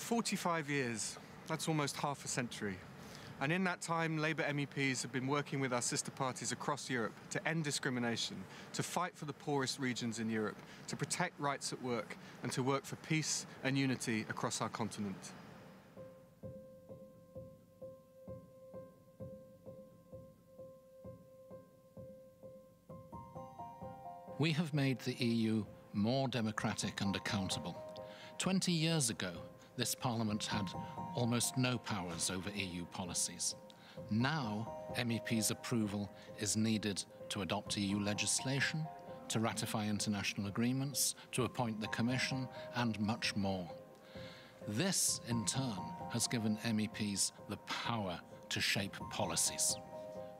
45 years, that's almost half a century. And in that time, Labour MEPs have been working with our sister parties across Europe to end discrimination, to fight for the poorest regions in Europe, to protect rights at work, and to work for peace and unity across our continent. We have made the EU more democratic and accountable. 20 years ago, this Parliament had almost no powers over EU policies. Now, MEPs' approval is needed to adopt EU legislation, to ratify international agreements, to appoint the Commission, and much more. This, in turn, has given MEPs the power to shape policies.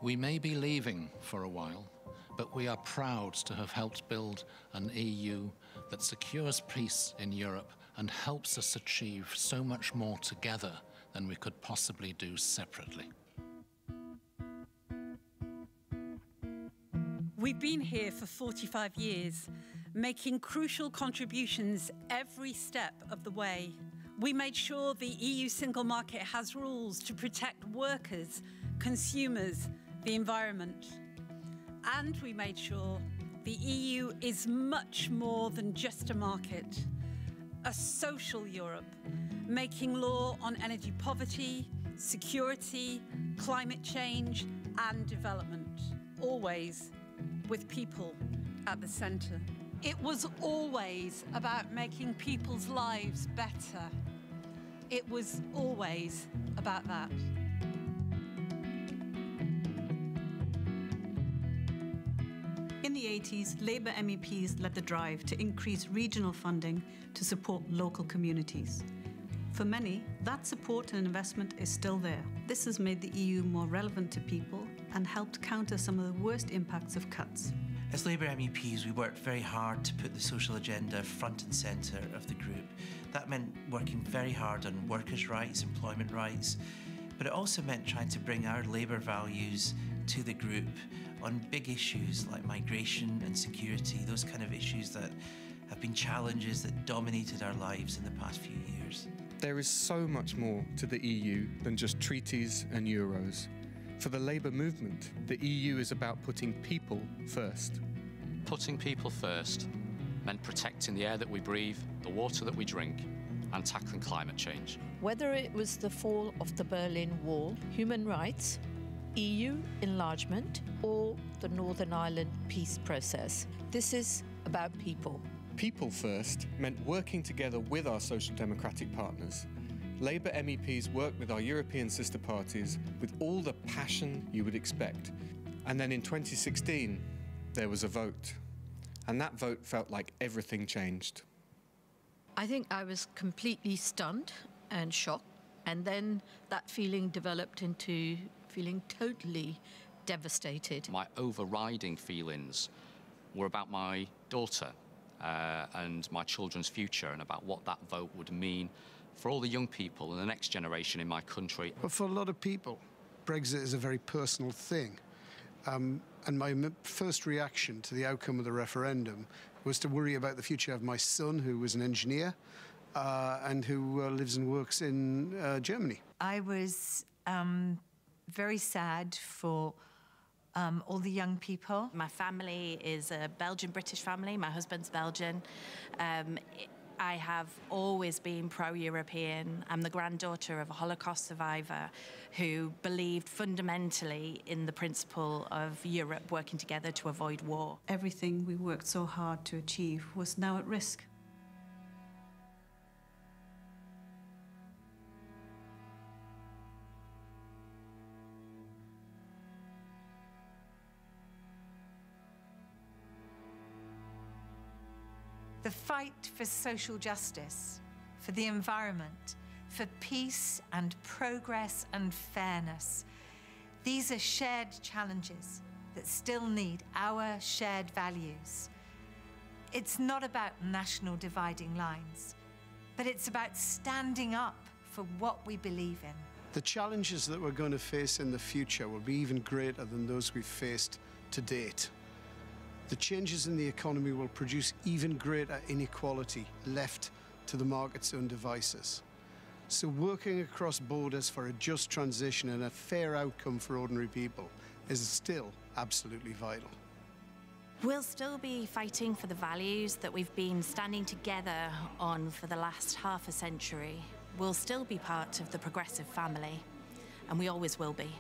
We may be leaving for a while, but we are proud to have helped build an EU that secures peace in Europe and helps us achieve so much more together than we could possibly do separately. We've been here for 45 years, making crucial contributions every step of the way. We made sure the EU single market has rules to protect workers, consumers, the environment. And we made sure the EU is much more than just a market, a social Europe, making law on energy poverty, security, climate change, and development, always with people at the centre. It was always about making people's lives better. It was always about that. In the 80s, Labour MEPs led the drive to increase regional funding to support local communities. For many, that support and investment is still there. This has made the EU more relevant to people and helped counter some of the worst impacts of cuts. As Labour MEPs, we worked very hard to put the social agenda front and centre of the group. That meant working very hard on workers' rights, employment rights, but it also meant trying to bring our Labour values to the group on big issues like migration and security, those kind of issues that have been challenges that dominated our lives in the past few years. There is so much more to the EU than just treaties and euros. For the Labour movement, the EU is about putting people first. Putting people first meant protecting the air that we breathe, the water that we drink, and tackling climate change. Whether it was the fall of the Berlin Wall, human rights, EU enlargement, or the Northern Ireland peace process, this is about people. People first meant working together with our social democratic partners. Labour MEPs worked with our European sister parties with all the passion you would expect. And then in 2016, there was a vote. And that vote felt like everything changed. I think I was completely stunned and shocked, and then that feeling developed into feeling totally devastated. My overriding feelings were about my daughter and my children's future, and about what that vote would mean for all the young people and the next generation in my country. But for a lot of people, Brexit is a very personal thing. And my first reaction to the outcome of the referendum was to worry about the future of my son, who was an engineer and who lives and works in Germany. I was very sad for all the young people. My family is a Belgian-British family. My husband's Belgian. I have always been pro-European. I'm the granddaughter of a Holocaust survivor who believed fundamentally in the principle of Europe working together to avoid war. Everything we worked so hard to achieve was now at risk. The fight for social justice, for the environment, for peace and progress and fairness. These are shared challenges that still need our shared values. It's not about national dividing lines, but it's about standing up for what we believe in. The challenges that we're going to face in the future will be even greater than those we've faced to date. The changes in the economy will produce even greater inequality left to the market's own devices. So working across borders for a just transition and a fair outcome for ordinary people is still absolutely vital. We'll still be fighting for the values that we've been standing together on for the last half a century. We'll still be part of the progressive family, and we always will be.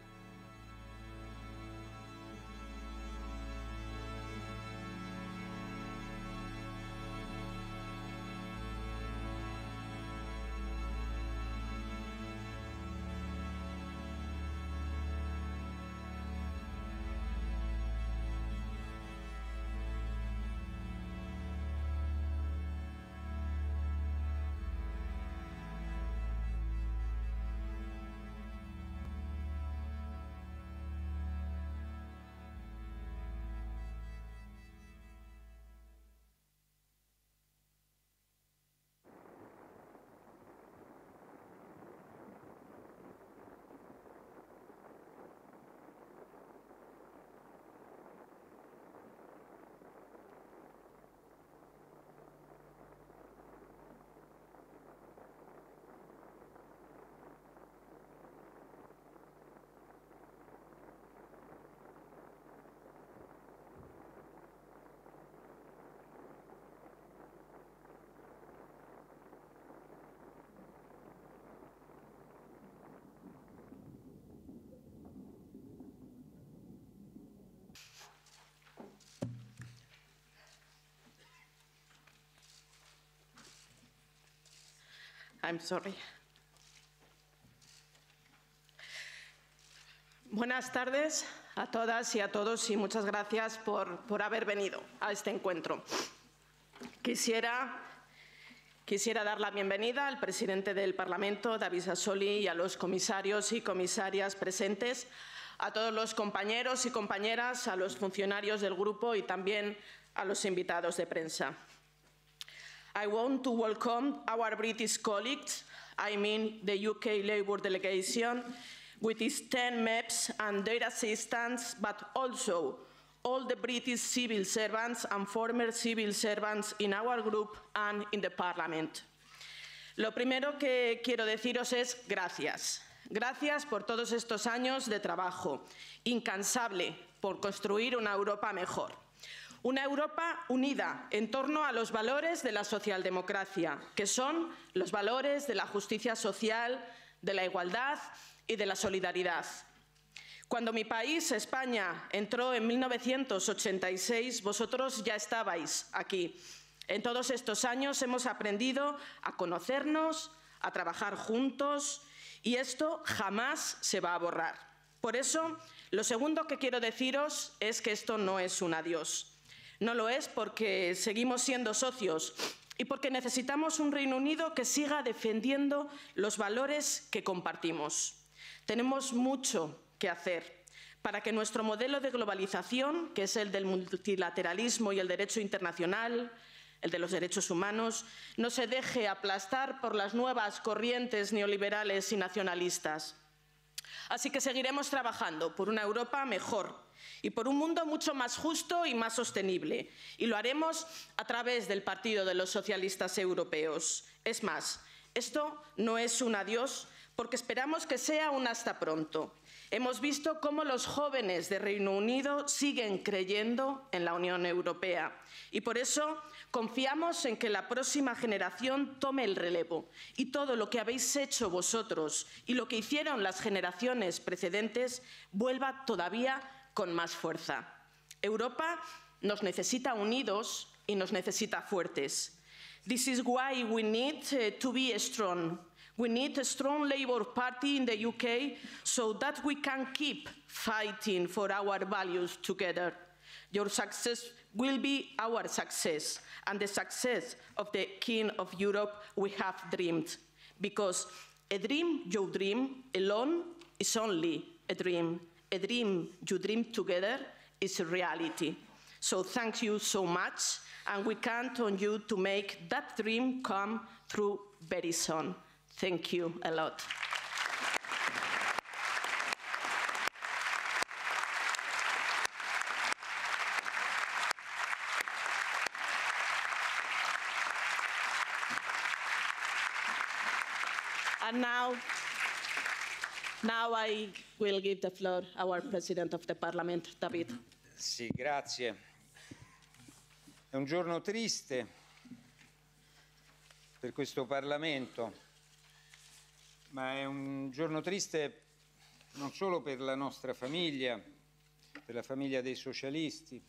I'm sorry. Buenas tardes a todas y a todos y muchas gracias por haber venido a este encuentro. Quisiera dar la bienvenida al presidente del Parlamento, David Sassoli, y a los comisarios y comisarias presentes, a todos los compañeros y compañeras, a los funcionarios del grupo y también a los invitados de prensa. I want to welcome our British colleagues, I mean the UK Labour delegation, with its 10 MEPs and their assistants, but also all the British civil servants and former civil servants in our group and in the Parliament. Lo primero que quiero deciros es gracias. Gracias por todos estos años de trabajo, incansable por construir una Europa mejor. Una Europa unida en torno a los valores de la socialdemocracia, que son los valores de la justicia social, de la igualdad y de la solidaridad. Cuando mi país, España, entró en 1986, vosotros ya estabais aquí. En todos estos años hemos aprendido a conocernos, a trabajar juntos, y esto jamás se va a borrar. Por eso, lo segundo que quiero deciros es que esto no es un adiós. No lo es porque seguimos siendo socios y porque necesitamos un Reino Unido que siga defendiendo los valores que compartimos. Tenemos mucho que hacer para que nuestro modelo de globalización, que es el del multilateralismo y el derecho internacional, el de los derechos humanos, no se deje aplastar por las nuevas corrientes neoliberales y nacionalistas. Así que seguiremos trabajando por una Europa mejor y por un mundo mucho más justo y más sostenible. Y lo haremos a través del Partido de los Socialistas Europeos. Es más, esto no es un adiós porque esperamos que sea un hasta pronto. Hemos visto cómo los jóvenes de Reino Unido siguen creyendo en la Unión Europea y por eso confiamos en que la próxima generación tome el relevo y todo lo que habéis hecho vosotros y lo que hicieron las generaciones precedentes vuelva todavía con más fuerza. Europa nos necesita unidos y nos necesita fuertes. This is why we need to be strong. We need a strong Labour Party in the UK so that we can keep fighting for our values together. Your success will be our success and the success of the King of Europe we have dreamed. Because a dream you dream alone is only a dream. A dream you dream together is a reality. So thank you so much, and we count on you to make that dream come true very soon. Thank you a lot. And now I will give the floor to our President of the Parliament, David. Sì, grazie. È un giorno triste per questo Parlamento, ma è un giorno triste non solo per la nostra famiglia, per la famiglia dei socialisti.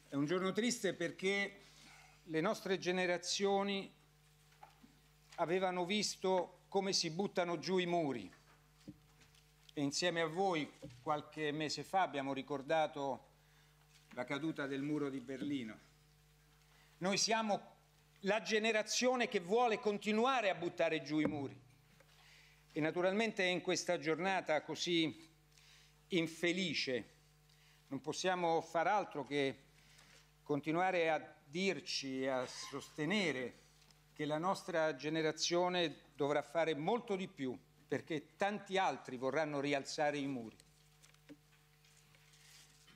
È un giorno triste perché le nostre generazioni avevano visto come si buttano giù i muri e insieme a voi qualche mese fa abbiamo ricordato la caduta del muro di Berlino. Noi siamo la generazione che vuole continuare a buttare giù i muri e naturalmente in questa giornata così infelice non possiamo far altro che continuare a dirci, a sostenere che la nostra generazione dovrà fare molto di più perché tanti altri vorranno rialzare i muri.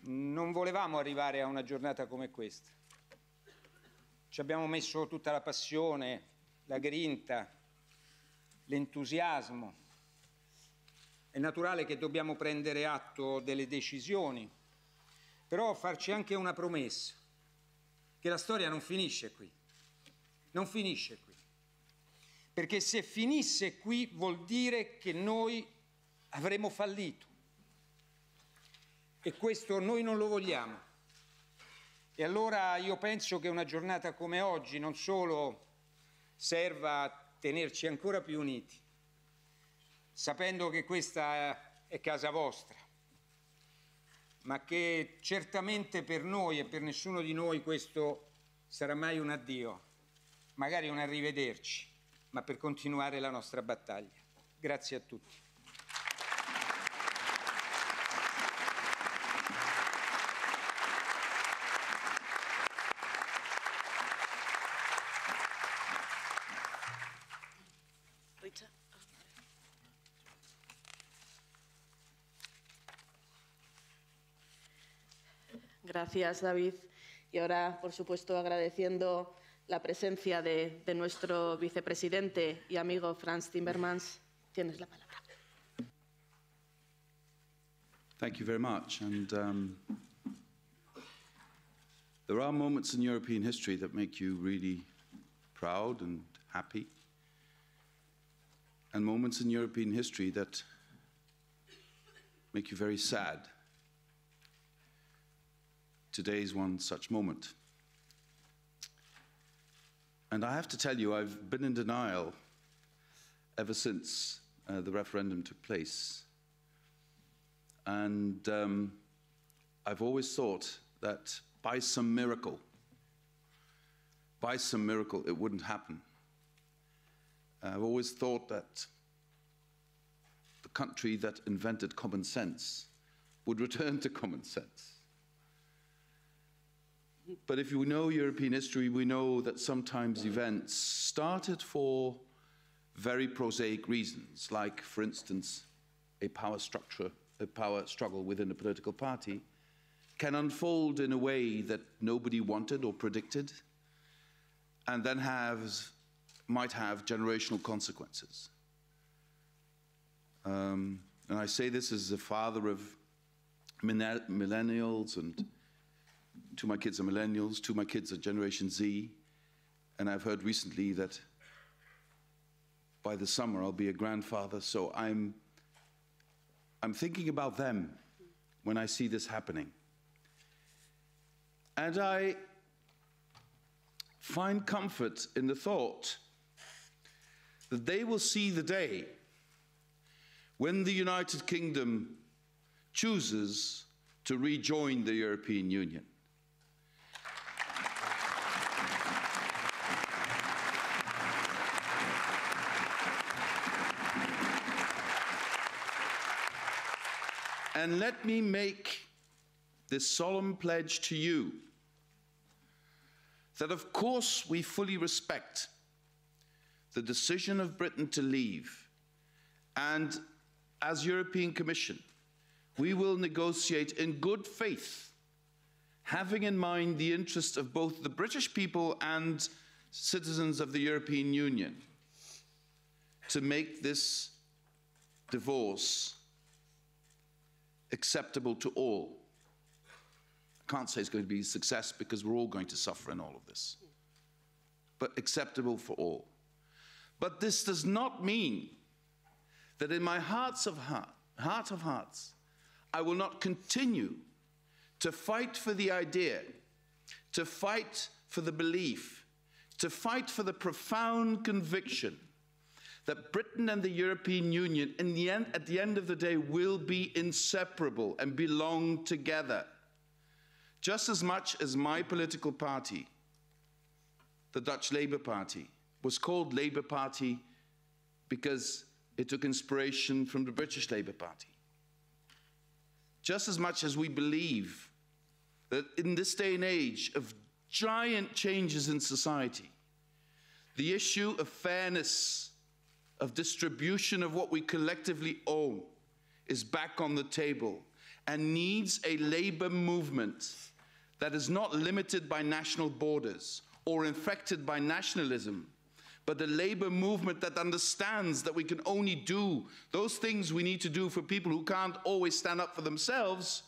Non volevamo arrivare a una giornata come questa. Ci abbiamo messo tutta la passione, la grinta, l'entusiasmo. È naturale che dobbiamo prendere atto delle decisioni, però farci anche una promessa, che la storia non finisce qui. Non finisce qui. Perché se finisse qui vuol dire che noi avremo fallito. E questo noi non lo vogliamo. E allora io penso che una giornata come oggi non solo serva a tenerci ancora più uniti, sapendo che questa è casa vostra, ma che certamente per noi e per nessuno di noi questo sarà mai un addio, magari un arrivederci, ma per continuare la nostra battaglia. Grazie a tutti. Gracias, David. Y ahora, por supuesto, agradeciendo la presencia de nuestro vicepresidente y amigo Frans Timmermans. Tienes la palabra. Thank you very much. And there are moments in European history that make you really proud and happy, and moments in European history that make you very sad. Today is one such moment. And I have to tell you, I've been in denial ever since the referendum took place. And I've always thought that by some miracle, it wouldn't happen. I've always thought that the country that invented common sense would return to common sense. But if you know European history, we know that sometimes events started for very prosaic reasons, like, for instance, a power struggle within a political party can unfold in a way that nobody wanted or predicted, and then might have generational consequences. And I say this as a father of millennials, and two of my kids are millennials, two of my kids are Generation Z, and I've heard recently that by the summer I'll be a grandfather, so I'm thinking about them when I see this happening. And I find comfort in the thought that they will see the day when the United Kingdom chooses to rejoin the European Union. And let me make this solemn pledge to you that, of course, we fully respect the decision of Britain to leave, and as European Commission, we will negotiate in good faith, having in mind the interests of both the British people and citizens of the European Union, to make this divorce acceptable to all. I can't say it's going to be a success because we're all going to suffer in all of this, but acceptable for all. But this does not mean that in my heart of hearts, I will not continue to fight for the idea, to fight for the belief, to fight for the profound conviction that Britain and the European Union, at the end of the day, will be inseparable and belong together. Just as much as my political party, the Dutch Labour Party, was called Labour Party because it took inspiration from the British Labour Party. Just as much as we believe that in this day and age of giant changes in society, the issue of fairness, of distribution of what we collectively own is back on the table and needs a labour movement that is not limited by national borders or infected by nationalism, but a labour movement that understands that we can only do those things we need to do for people who can't always stand up for themselves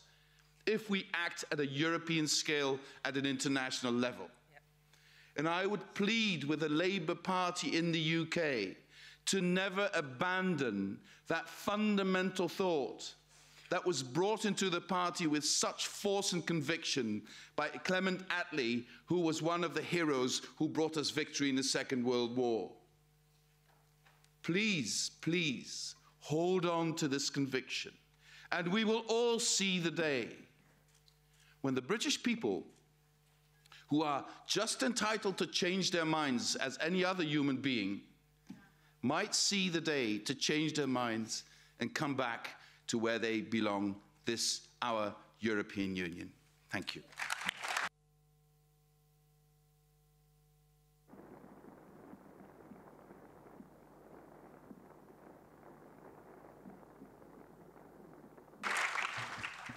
if we act at a European scale, at an international level. Yep. And I would plead with the Labour Party in the UK to never abandon that fundamental thought that was brought into the party with such force and conviction by Clement Attlee, who was one of the heroes who brought us victory in the Second World War. Please, please, hold on to this conviction, and we will all see the day when the British people, who are just entitled to change their minds as any other human being, might see the day to change their minds and come back to where they belong, our European Union. Thank you.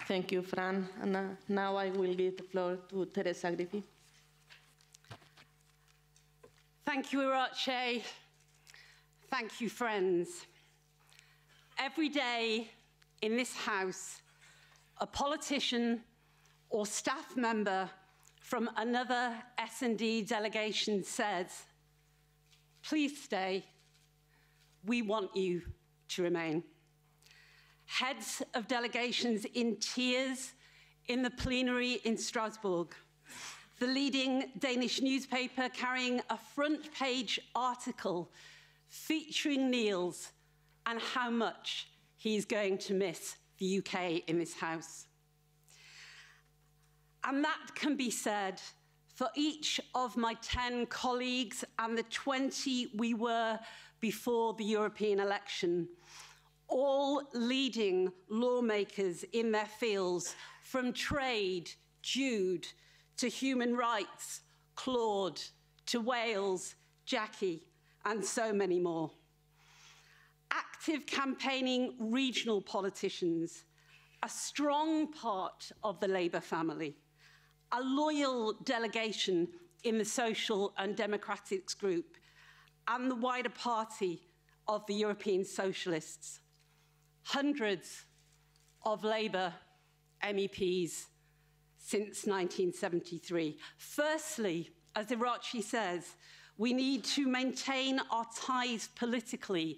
Thank you, Fran. And now I will give the floor to Teresa Griffith. Thank you, Irache. Thank you, friends. Every day in this House, a politician or staff member from another S&D delegation says, please stay, we want you to remain. Heads of delegations in tears in the plenary in Strasbourg. The leading Danish newspaper carrying a front-page article featuring Niels and how much he's going to miss the UK in this House. And that can be said for each of my 10 colleagues and the 20 we were before the European election, all leading lawmakers in their fields, from trade, Jude, to human rights, Claude, to Wales, Jackie, and so many more. Active campaigning regional politicians, a strong part of the Labour family, a loyal delegation in the Social and Democrats group, and the wider party of the European Socialists. Hundreds of Labour MEPs since 1973. Firstly, as Irache says, we need to maintain our ties politically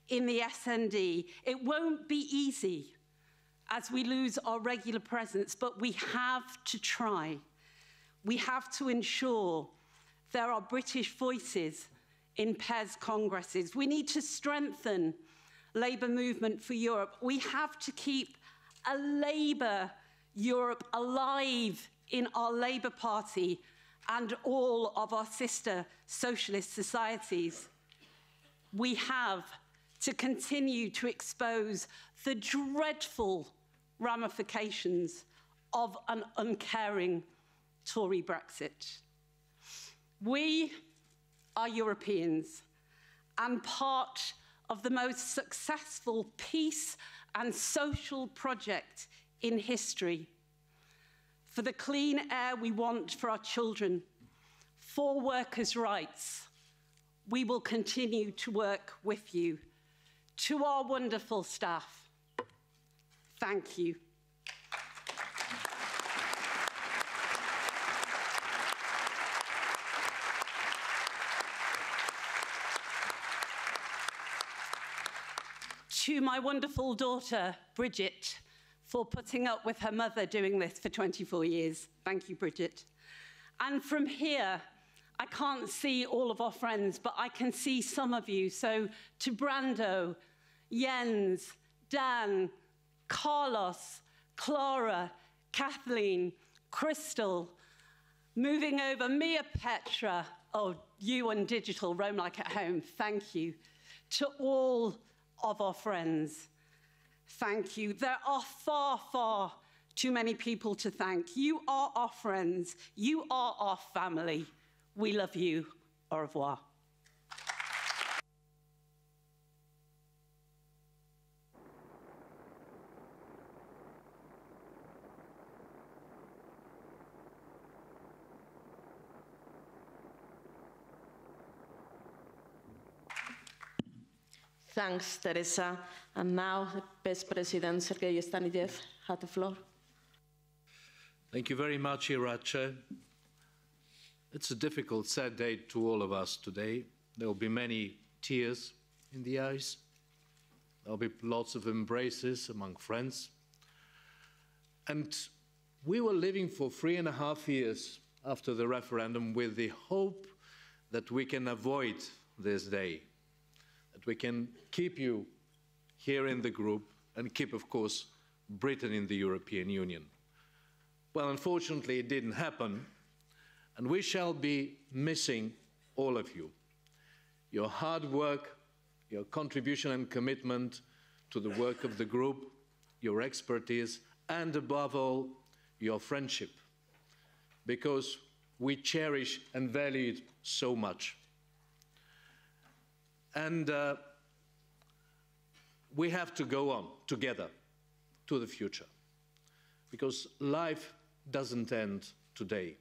in the SND. It won't be easy as we lose our regular presence, but we have to try. We have to ensure there are British voices in PES congresses. We need to strengthen Labour Movement for Europe. We have to keep a Labour Europe alive in our Labour Party and all of our sister socialist societies. We have to continue to expose the dreadful ramifications of an uncaring Tory Brexit. We are Europeans and part of the most successful peace and social project in history. For the clean air we want for our children, for workers' rights, we will continue to work with you. To our wonderful staff, thank you. To my wonderful daughter, Bridget, for putting up with her mother doing this for 24 years. Thank you, Bridget. And from here, I can't see all of our friends, but I can see some of you. So to Brando, Jens, Dan, Carlos, Clara, Kathleen, Crystal, moving over, Mia Petra, oh, you on digital, roam like at home, thank you. To all of our friends, thank you. There are far, far too many people to thank. You are our friends. You are our family. We love you. Au revoir. Thanks, Teresa. And now, the Vice President Sergei Stanishev has the floor. Thank you very much, Irache. It's a difficult, sad day to all of us today. There will be many tears in the eyes. There will be lots of embraces among friends. And we were living for 3.5 years after the referendum with the hope that we can avoid this day, that we can keep you here in the group and keep, of course, Britain in the European Union. Well, unfortunately, it didn't happen, and we shall be missing all of you. Your hard work, your contribution and commitment to the work of the group, your expertise, and above all, your friendship, because we cherish and value it so much. And we have to go on together to the future, because life doesn't end today.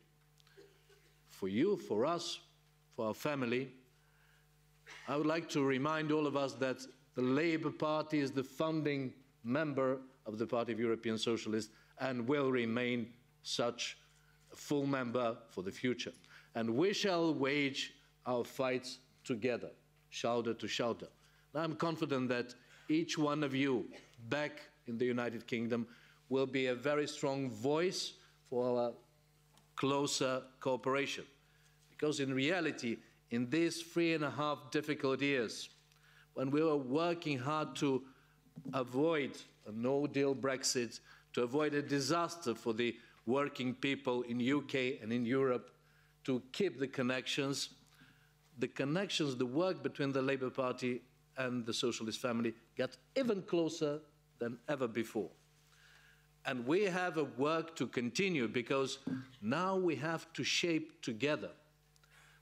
For you, for us, for our family, I would like to remind all of us that the Labour Party is the founding member of the Party of European Socialists and will remain such a full member for the future. And we shall wage our fights together, shoulder to shoulder. And I'm confident that each one of you back in the United Kingdom will be a very strong voice for our closer cooperation. Because in reality, in these 3.5 difficult years, when we were working hard to avoid a no-deal Brexit, to avoid a disaster for the working people in UK and in Europe, to keep the connections, the work between the Labour Party and the Socialist family got even closer than ever before. And we have a work to continue, because now we have to shape together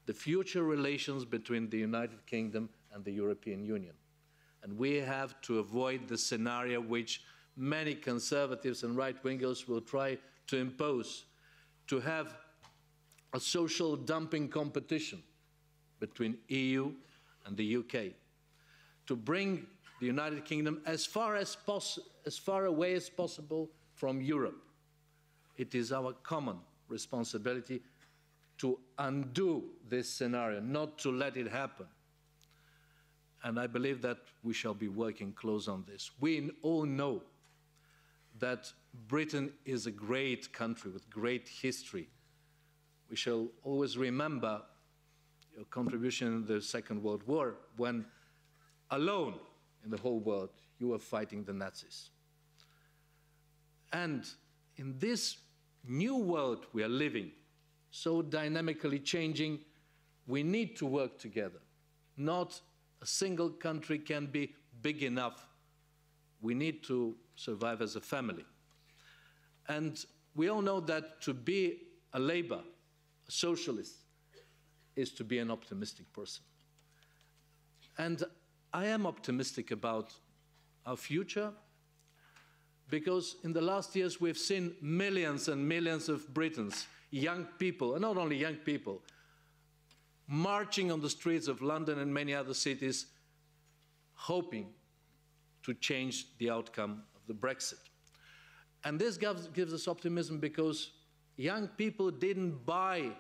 the future relations between the United Kingdom and the European Union. And we have to avoid the scenario which many conservatives and right-wingers will try to impose, to have a social dumping competition between EU and the UK, to bring the United Kingdom as far away as possible from Europe. It is our common responsibility to undo this scenario, not to let it happen. And I believe that we shall be working close on this. We all know that Britain is a great country with great history. We shall always remember your contribution in the Second World War, when alone in the whole world you were fighting the Nazis. And in this new world we are living, so dynamically changing, we need to work together. Not a single country can be big enough. We need to survive as a family. And we all know that to be a Labour, a socialist, is to be an optimistic person. And I am optimistic about our future, because in the last years we've seen millions and millions of Britons, young people, and not only young people, marching on the streets of London and many other cities, hoping to change the outcome of the Brexit. And this gives us optimism because young people didn't buy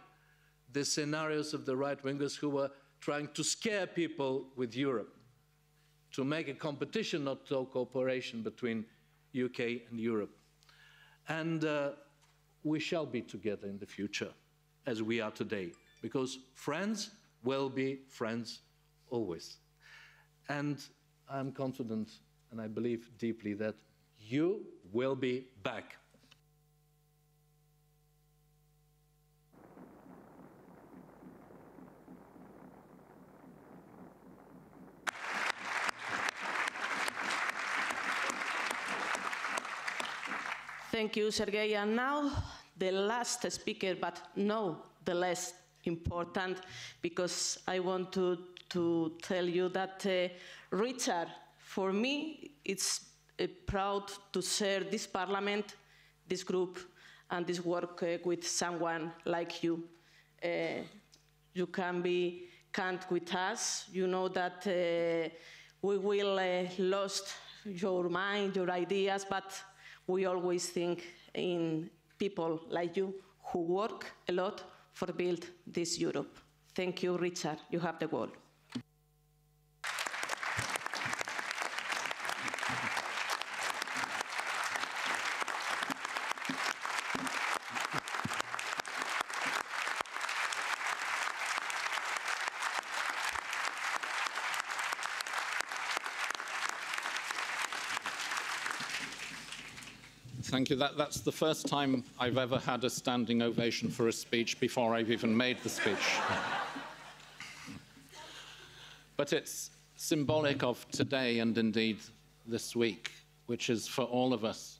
the scenarios of the right-wingers who were trying to scare people with Europe, to make a competition, not a cooperation between UK and Europe. And we shall be together in the future as we are today, because friends will be friends always. And I'm confident and I believe deeply that you will be back. Thank you, Sergei. And now the last speaker, but no the less important, because I want to tell you that Richard, for me, it's proud to share this parliament, this group, and this work with someone like you. You can be kind with us. You know that we will lose your mind, your ideas, but we always think in people like you who work a lot for build this Europe. Thank you, Richard. You have the word. Thank you. That's the first time I've ever had a standing ovation for a speech before I've even made the speech. But it's symbolic of today and indeed this week, which is for all of us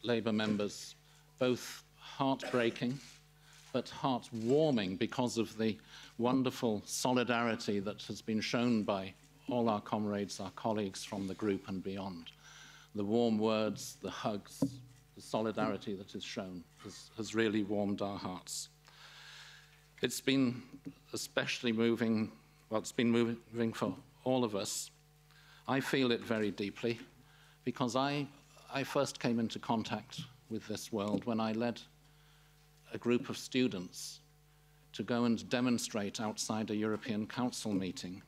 Labour members, both heartbreaking but heartwarming because of the wonderful solidarity that has been shown by all our comrades, our colleagues from the group and beyond. The warm words, the hugs, the solidarity that is shown has really warmed our hearts. It's been especially moving, well, it's been moving for all of us. I feel it very deeply because I first came into contact with this world when I led a group of students to go and demonstrate outside a European Council meeting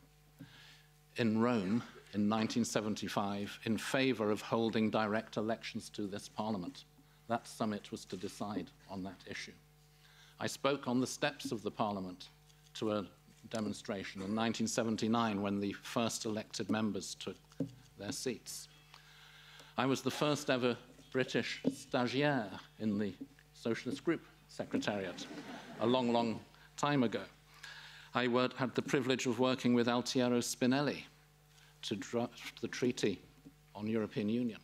in Rome in 1975 in favour of holding direct elections to this Parliament. That summit was to decide on that issue. I spoke on the steps of the Parliament to a demonstration in 1979 when the first elected members took their seats. I was the first ever British stagiaire in the Socialist Group Secretariat a long, long time ago. I had the privilege of working with Altiero Spinelli to draft the Treaty on European Union.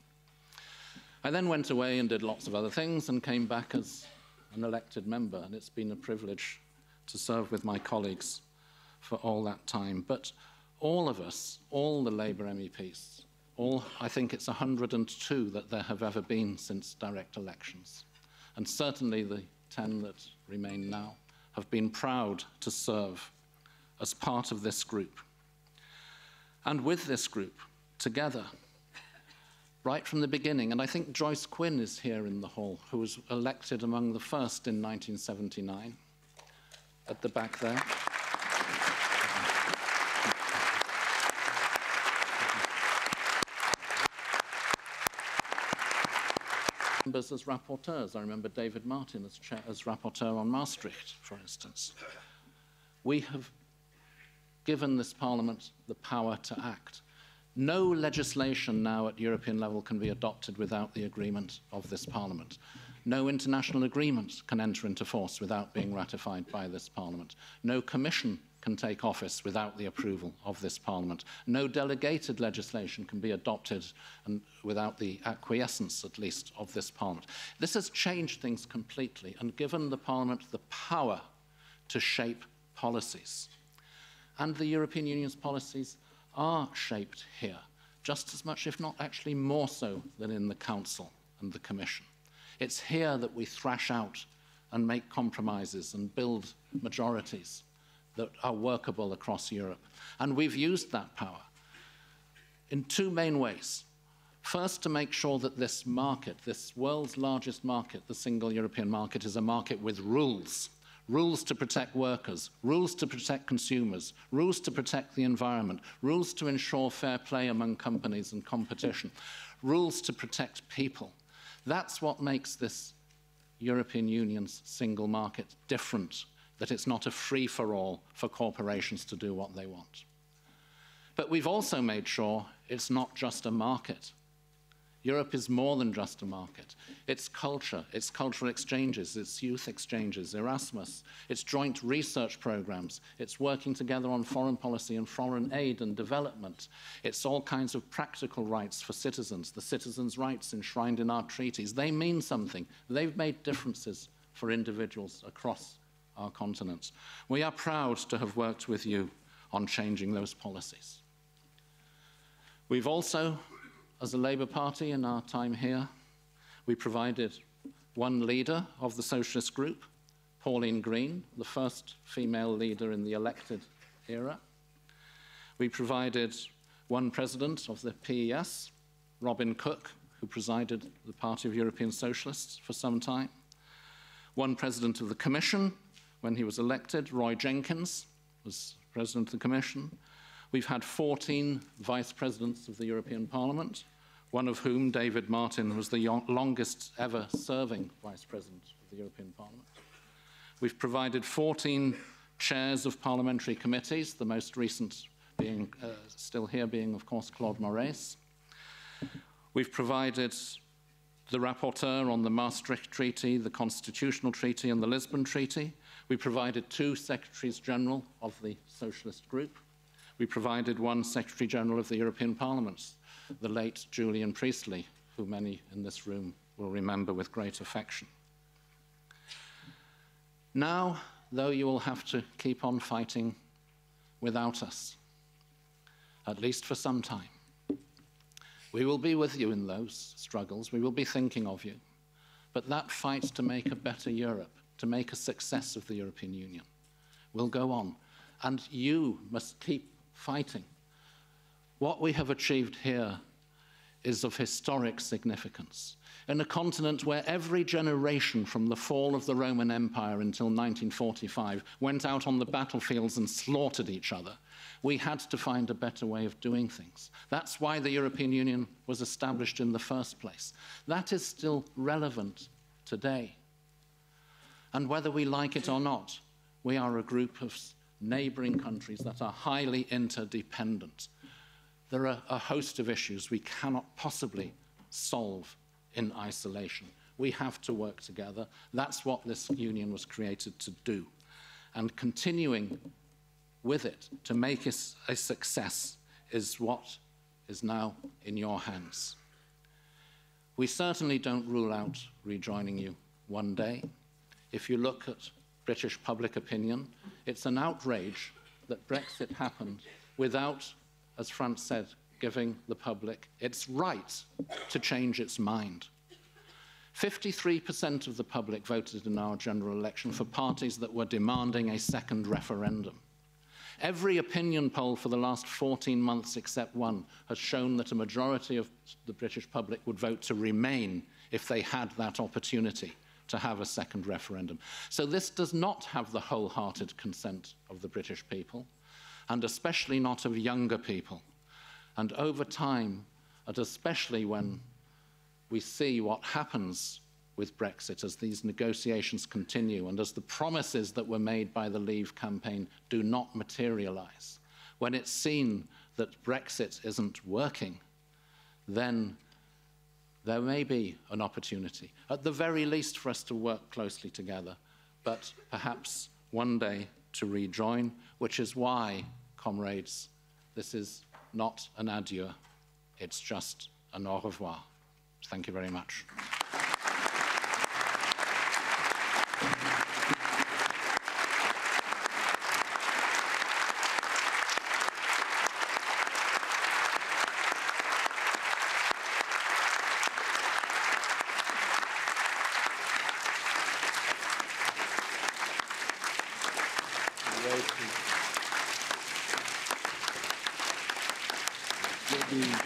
I then went away and did lots of other things and came back as an elected member, and it's been a privilege to serve with my colleagues for all that time. But all of us, all the Labour MEPs, I think it's 102 that there have ever been since direct elections, and certainly the 10 that remain now, have been proud to serve as part of this group. And with this group, together, right from the beginning, and I think Joyce Quinn is here in the hall, who was elected among the first in 1979, at the back there. Members as rapporteurs. I remember David Martin as rapporteur on Maastricht, for instance. We have given this Parliament the power to act. No legislation now at European level can be adopted without the agreement of this Parliament. No international agreement can enter into force without being ratified by this Parliament. No commission can take office without the approval of this Parliament. No delegated legislation can be adopted without the acquiescence, at least, of this Parliament. This has changed things completely and given the Parliament the power to shape policies. And the European Union's policies are shaped here, just as much, if not actually more so, than in the Council and the Commission. It's here that we thrash out and make compromises and build majorities that are workable across Europe. And we've used that power in two main ways. First, to make sure that this market, this world's largest market, the single European market, is a market with rules. Rules to protect workers, rules to protect consumers, rules to protect the environment, rules to ensure fair play among companies and competition, rules to protect people. That's what makes this European Union's single market different, that it's not a free-for-all for corporations to do what they want. But we've also made sure it's not just a market. Europe is more than just a market. It's culture, it's cultural exchanges, it's youth exchanges, Erasmus, it's joint research programs, it's working together on foreign policy and foreign aid and development. It's all kinds of practical rights for citizens, the citizens' rights enshrined in our treaties. They mean something. They've made differences for individuals across our continents. We are proud to have worked with you on changing those policies. We've also, as a Labour Party in our time here, we provided one leader of the Socialist group, Pauline Green, the first female leader in the elected era. We provided one president of the PES, Robin Cook, who presided the Party of European Socialists for some time. One president of the Commission, when he was elected, Roy Jenkins, was president of the Commission. We've had 14 vice presidents of the European Parliament, one of whom, David Martin, was the longest ever serving vice president of the European Parliament. We've provided 14 chairs of parliamentary committees, the most recent being, still here being, of course, Claude Moraes. We've provided the rapporteur on the Maastricht Treaty, the Constitutional Treaty, and the Lisbon Treaty. We provided 2 Secretaries General of the Socialist Group. We provided one Secretary General of the European Parliament, the late Julian Priestley, who many in this room will remember with great affection. Now, though, you will have to keep on fighting without us, at least for some time. We will be with you in those struggles. We will be thinking of you. But that fight to make a better Europe, to make a success of the European Union, will go on. And you must keep fighting. What we have achieved here is of historic significance. In a continent where every generation from the fall of the Roman Empire until 1945 went out on the battlefields and slaughtered each other, we had to find a better way of doing things. That's why the European Union was established in the first place. That is still relevant today. And whether we like it or not, we are a group of neighbouring countries that are highly interdependent. There are a host of issues we cannot possibly solve in isolation. We have to work together. That's what this union was created to do. And continuing with it to make it a success is what is now in your hands. We certainly don't rule out rejoining you one day. If you look at British public opinion, it's an outrage that Brexit happened without, as France said, giving the public its right to change its mind. 53% of the public voted in our general election for parties that were demanding a second referendum. Every opinion poll for the last 14 months except one has shown that a majority of the British public would vote to remain if they had that opportunity to have a second referendum. So this does not have the wholehearted consent of the British people, and especially not of younger people. And over time, and especially when we see what happens with Brexit as these negotiations continue and as the promises that were made by the Leave campaign do not materialise, when it's seen that Brexit isn't working, then there may be an opportunity, at the very least for us to work closely together, but perhaps one day to rejoin, which is why, comrades, this is not an adieu, it's just an au revoir. Thank you very much. Thank you. Yeah.